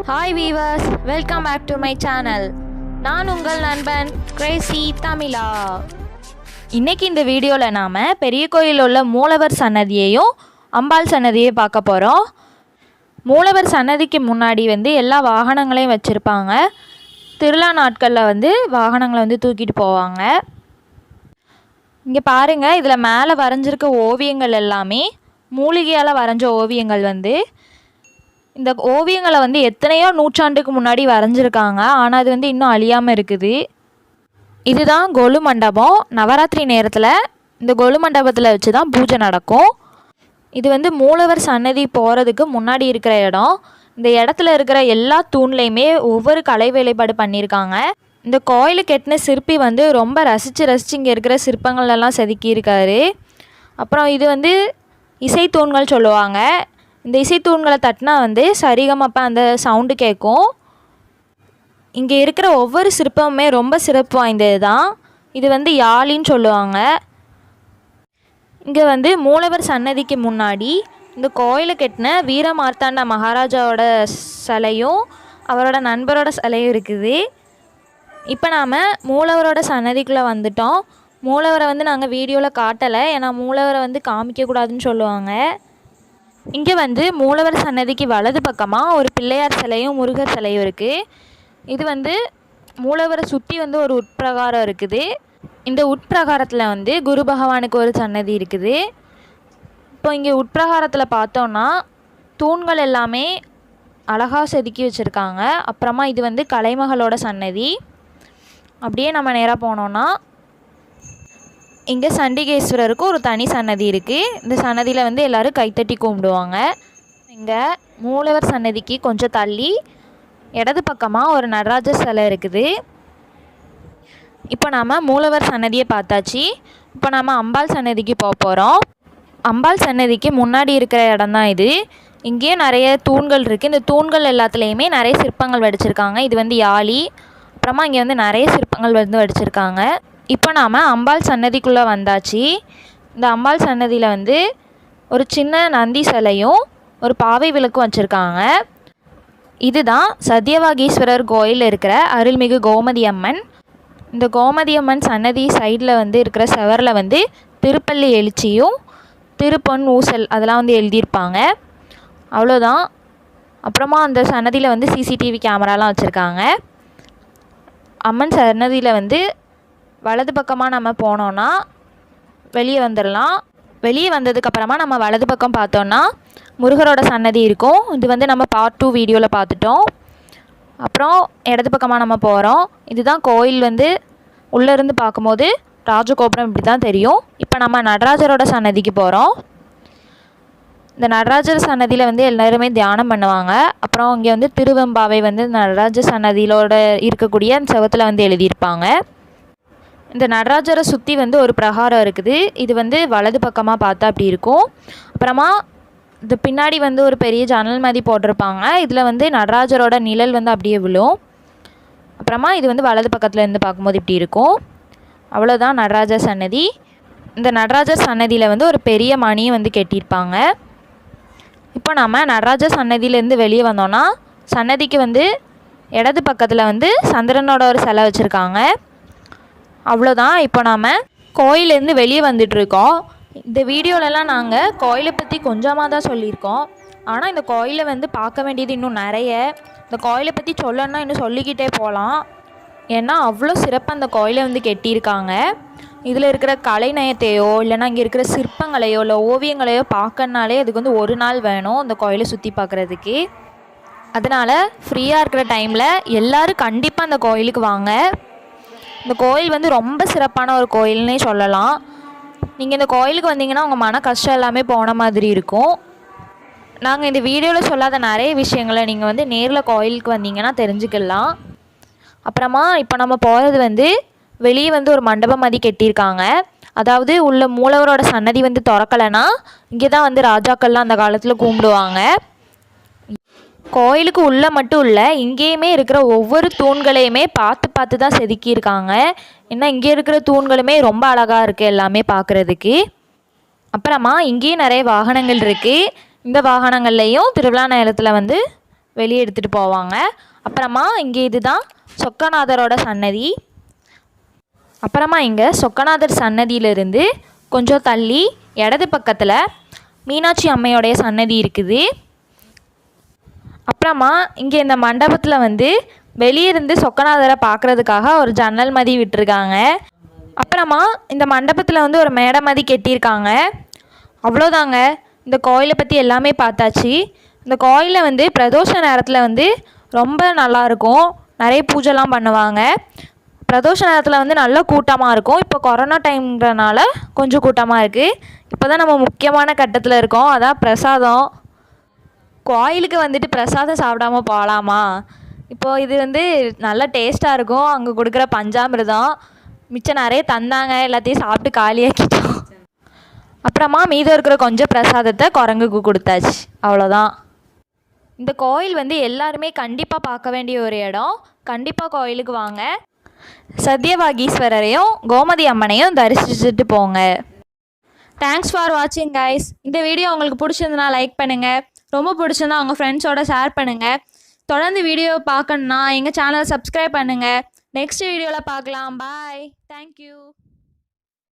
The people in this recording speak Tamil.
Hi viewers, welcome back to my channel. நான் உங்கள் நண்பன் கிரேசி தமிழா. இன்றைக்கி இந்த வீடியோவில் நாம் பெரிய கோயிலில் உள்ள மூலவர் சன்னதியையும் அம்பாள் சன்னதியையும் பார்க்க போகிறோம். மூலவர் சன்னதிக்கு முன்னாடி எல்லா வாகனங்களையும் வச்சுருப்பாங்க. திருவிழா நாட்களில் வாகனங்களை தூக்கிட்டு போவாங்க. இங்கே பாருங்கள், இதில் மேலே வரைஞ்சிருக்க ஓவியங்கள் எல்லாமே மூலிகையால் வரைஞ்ச ஓவியங்கள். இந்த ஓவியங்களை எத்தனையோ நூற்றாண்டுக்கு முன்னாடி வரைஞ்சிருக்காங்க. ஆனால் அது இன்னும் அழியாமல் இருக்குது. இதுதான் கொலு மண்டபம். நவராத்திரி நேரத்தில் இந்த கொலு மண்டபத்தில் வச்சு தான் பூஜை நடக்கும். இது மூலவர் சன்னதி போகிறதுக்கு முன்னாடி இருக்கிற இடம். இந்த இடத்துல இருக்கிற எல்லா தூண்லேயுமே ஒவ்வொரு கலை வேலைப்பாடு பண்ணியிருக்காங்க. இந்த கோயிலுக்கு கெட்டின சிற்பி ரொம்ப ரசித்து இங்கே இருக்கிற சிற்பங்கள்லாம் செதுக்கியிருக்காரு. அப்புறம் இது இசைத்தூண்கள் சொல்லுவாங்க. இந்த இசைத்தூண்களை தட்டினா சரிகமப்ப அந்த சவுண்டு கேட்கும். இங்கே இருக்கிற ஒவ்வொரு சிற்பமுமே ரொம்ப சிறப்பு வாய்ந்தது தான். இது யாழின்னு சொல்லுவாங்க. இங்கே மூலவர் சன்னதிக்கு முன்னாடி இந்த கோயிலை கட்டின வீரமார்த்தாண்ட மகாராஜாவோட சிலையும் அவரோட நண்பரோட சிலையும் இருக்குது. இப்போ நாம் மூலவரோட சன்னதிக்குள்ளே வந்துட்டோம். மூலவரை நாங்கள் வீடியோவில் காட்டலை, ஏன்னா மூலவரை காமிக்கக்கூடாதுன்னு சொல்லுவாங்க. இங்கே மூலவர் சன்னதிக்கு வலது பக்கமாக ஒரு பிள்ளையார் சிலையும் முருகர் சிலையும் இருக்குது. இது மூலவரை சுற்றி ஒரு உட்பிரகாரம் இருக்குது. இந்த உட்பிரகாரத்தில் குரு பகவானுக்கு ஒரு சன்னதி இருக்குது. இப்போ இங்கே உட்பிரகாரத்தில் பார்த்தோன்னா தூண்கள் எல்லாமே அழகாக செதுக்கி வச்சுருக்காங்க. அப்புறமா இது கலைமகளோட சன்னதி. அப்படியே நம்ம நேராக போனோன்னா இங்கே சண்டிகேஸ்வரருக்கு ஒரு தனி சன்னதி இருக்குது. இந்த சன்னதியில் எல்லோரும் கைத்தட்டி கும்பிடுவாங்க. இங்கே மூலவர் சன்னதிக்கு கொஞ்சம் தள்ளி இடது பக்கமாக ஒரு நடராஜர் சிலை இருக்குது. இப்போ நாம் மூலவர் சன்னதியை பார்த்தாச்சு. இப்போ நாம் அம்பாள் சன்னதிக்கு போக போகிறோம். அம்பாள் சன்னதிக்கு முன்னாடி இருக்கிற இடம் தான் இது. இங்கேயே நிறைய தூண்கள் இருக்குது. இந்த தூண்கள் எல்லாத்துலேயுமே நிறைய சிற்பங்கள் வடிச்சிருக்காங்க. இது யாழி. அப்புறமா இங்கே நிறைய சிற்பங்கள் வடிச்சிருக்காங்க. இப்போ நாம் அம்பாள் சன்னதிக்குள்ளே வந்தாச்சு. இந்த அம்பாள் சன்னதியில் ஒரு சின்ன நந்தி சிலையும் ஒரு பாவை விளக்கும் வச்சுருக்காங்க. இதுதான் சத்யவாகீஸ்வரர் கோயில் இருக்கிற அருள்மிகு கோமதி அம்மன். இந்த கோமதி அம்மன் சன்னதி சைடில் இருக்கிற செவரில் திருப்பள்ளி எழுச்சியும் திருப்பொன் ஊசல் அதெல்லாம் எழுதியிருப்பாங்க. அவ்வளோதான். அப்புறமா அந்த சன்னதியில் சிசிடிவி கேமராலாம் வச்சுருக்காங்க. அம்மன் சன்னதியில் வலது பக்கமாக நம்ம போனோன்னா வெளியே வந்துடலாம். வெளியே வந்ததுக்கப்புறமா நம்ம வலது பக்கம் பார்த்தோன்னா முருகரோட சன்னதி இருக்கும். இது நம்ம பார்ட் 2 வீடியோவில் பார்த்துட்டோம். அப்புறம் இடது பக்கமாக நம்ம போகிறோம். இதுதான் கோயில். உள்ளேருந்து பார்க்கும்போது ராஜகோபுரம் இப்படி தான் தெரியும். இப்போ நம்ம நடராஜரோட சன்னதிக்கு போகிறோம். இந்த நடராஜர் சன்னதியில் எல்லாருமே தியானம் பண்ணுவாங்க. அப்புறம் இங்கே திருவெம்பாவை நடராஜர் சன்னதியிலோட இருக்கக்கூடிய அந்த செவத்தில் எழுதியிருப்பாங்க. இந்த நடராஜரை சுற்றி ஒரு பிரகாரம் இருக்குது. இது வலது பக்கமாக பார்த்தா அப்படி இருக்கும். அப்புறமா இது பின்னாடி ஒரு பெரிய ஜன்னல் மாதிரி போட்டிருப்பாங்க. இதில் நடராஜரோட நிழல் அப்படியே விழும். அப்புறமா இது வலது பக்கத்துலேருந்து பார்க்கும்போது இப்படி இருக்கும். அவ்வளோதான் நடராஜர் சன்னதி. இந்த நடராஜர் சன்னதியில் ஒரு பெரிய மணியை கட்டியிருப்பாங்க. இப்போ நம்ம நடராஜர் சன்னதியிலேருந்து வெளியே வந்தோன்னா சன்னதிக்கு இடது பக்கத்தில் சந்திரனோட ஒரு சிலை வச்சுருக்காங்க. அவ்வளோதான். இப்போ நாம் கோயிலேருந்து வெளியே வந்துட்டுருக்கோம். இந்த வீடியோலலாம் நாங்கள் கோயிலை பற்றி கொஞ்சமாக தான் சொல்லியிருக்கோம். ஆனால் இந்த கோயிலை பார்க்க வேண்டியது இன்னும் நிறைய. இந்த கோயிலை பற்றி சொல்லணுன்னா இன்னும் சொல்லிக்கிட்டே போகலாம். ஏன்னா அவ்வளோ சிறப்பாக அந்த கோயிலை கட்டியிருக்காங்க. இதில் இருக்கிற கலைநயத்தையோ இல்லைனா இங்கே இருக்கிற சிற்பங்களையோ இல்லை ஓவியங்களையோ பார்க்கறனாலே அதுக்கு ஒரு நாள் வேணும் அந்த கோயிலை சுற்றி பார்க்குறதுக்கு. அதனால் ஃப்ரீயாக இருக்கிற டைமில் எல்லோரும் கண்டிப்பாக அந்த கோயிலுக்கு வாங்க. இந்த கோயில் ரொம்ப சிறப்பான ஒரு கோயில்னே சொல்லலாம். நீங்கள் இந்த கோயிலுக்கு வந்தீங்கன்னா உங்கள் மன கஷ்டம் எல்லாமே போன மாதிரி இருக்கும். நாங்கள் இந்த வீடியோவில் சொல்லாத நிறைய விஷயங்களை நீங்கள் நேரில் கோயிலுக்கு வந்தீங்கன்னா தெரிஞ்சுக்கலாம். அப்புறமா இப்போ நம்ம போகிறது வெளியே ஒரு மண்டபம் மாதிரி கட்டியிருக்காங்க. அதாவது உள்ள மூலவரோட சன்னதி திறக்கலைன்னா இங்கே தான் ராஜாக்கள்லாம் அந்த காலத்தில் கும்பிடுவாங்க. கோயிலுக்கு உள்ளே மட்டும் இல்லை, இங்கேயுமே இருக்கிற ஒவ்வொரு தூண்களையுமே பார்த்து தான் செதுக்கியிருக்காங்க. ஏன்னா இங்கே இருக்கிற தூண்களுமே ரொம்ப அழகாக இருக்குது எல்லாமே பார்க்குறதுக்கு. அப்புறமா இங்கேயும் நிறைய வாகனங்கள் இருக்குது. இந்த வாகனங்கள்லேயும் திருவிழா நேரத்தில் வெளியே எடுத்துகிட்டு போவாங்க. அப்புறமா இங்கே இதுதான் சொக்கநாதரோட சன்னதி. அப்புறமா இங்கே சொக்கநாதர் சன்னதியிலிருந்து கொஞ்சம் தள்ளி இடது பக்கத்தில் மீனாட்சி அம்மையோடைய சன்னதி இருக்குது. அப்புறமா இங்கே இந்த மண்டபத்தில் வந்து வெளியிருந்து சொக்கநாதரை பார்க்குறதுக்காக ஒரு ஜன்னல் மதி விட்டுருக்காங்க. அப்புறமா இந்த மண்டபத்தில் வந்து ஒரு மேடை மதி கட்டியிருக்காங்க. அவ்வளோதாங்க, இந்த கோயிலை பற்றி எல்லாமே பார்த்தாச்சு. இந்த கோயிலில் வந்து பிரதோஷ நேரத்தில் வந்து ரொம்ப நல்லாயிருக்கும், நிறைய பூஜைலாம் பண்ணுவாங்க. பிரதோஷ நேரத்தில் வந்து நல்ல கூட்டமாக இருக்கும். இப்போ கொரோனா டைம்ன்றனால கொஞ்சம் கூட்டமாக இருக்குது. இப்போ தான் நம்ம முக்கியமான கட்டத்தில் இருக்கோம், அதான் பிரசாதம். கோயிலுக்கு வந்துட்டு பிரசாதம் சாப்பிடாம போகலாமா? இப்போது இது வந்து நல்ல டேஸ்ட்டாக இருக்கும். அங்கே கொடுக்குற பஞ்சாமிர்தம் மிச்சம் நிறைய தந்தாங்க, எல்லாத்தையும் சாப்பிட்டு காலியாக்கிட்டோம். அப்புறமா மீதம் இருக்கிற கொஞ்சம் பிரசாதத்தை குரங்குக்கு கொடுத்தாச்சு, அவ்வளோதான். இந்த கோயில் வந்து எல்லாருமே கண்டிப்பாக பார்க்க வேண்டிய ஒரு இடம். கண்டிப்பாக கோயிலுக்கு வாங்க. சத்யவாகீஸ்வரரையும் கோமதி அம்மனையும் தரிசிச்சுட்டு போங்க. தேங்க்ஸ் ஃபார் வாட்சிங் கைஸ். இந்த வீடியோ உங்களுக்கு பிடிச்சிருந்தனா லைக் பண்ணுங்கள், ரொம்ப பிடிச்சிருந்தா உங்கள் ஃப்ரெண்ட்ஸோட ஷேர் பண்ணுங்கள். தொடர்ந்து வீடியோ பார்க்கணுன்னா எங்கள் சேனலை சப்ஸ்கிரைப் பண்ணுங்கள். நெக்ஸ்ட் வீடியோவில் பார்க்கலாம். பாய். தேங்க்யூ.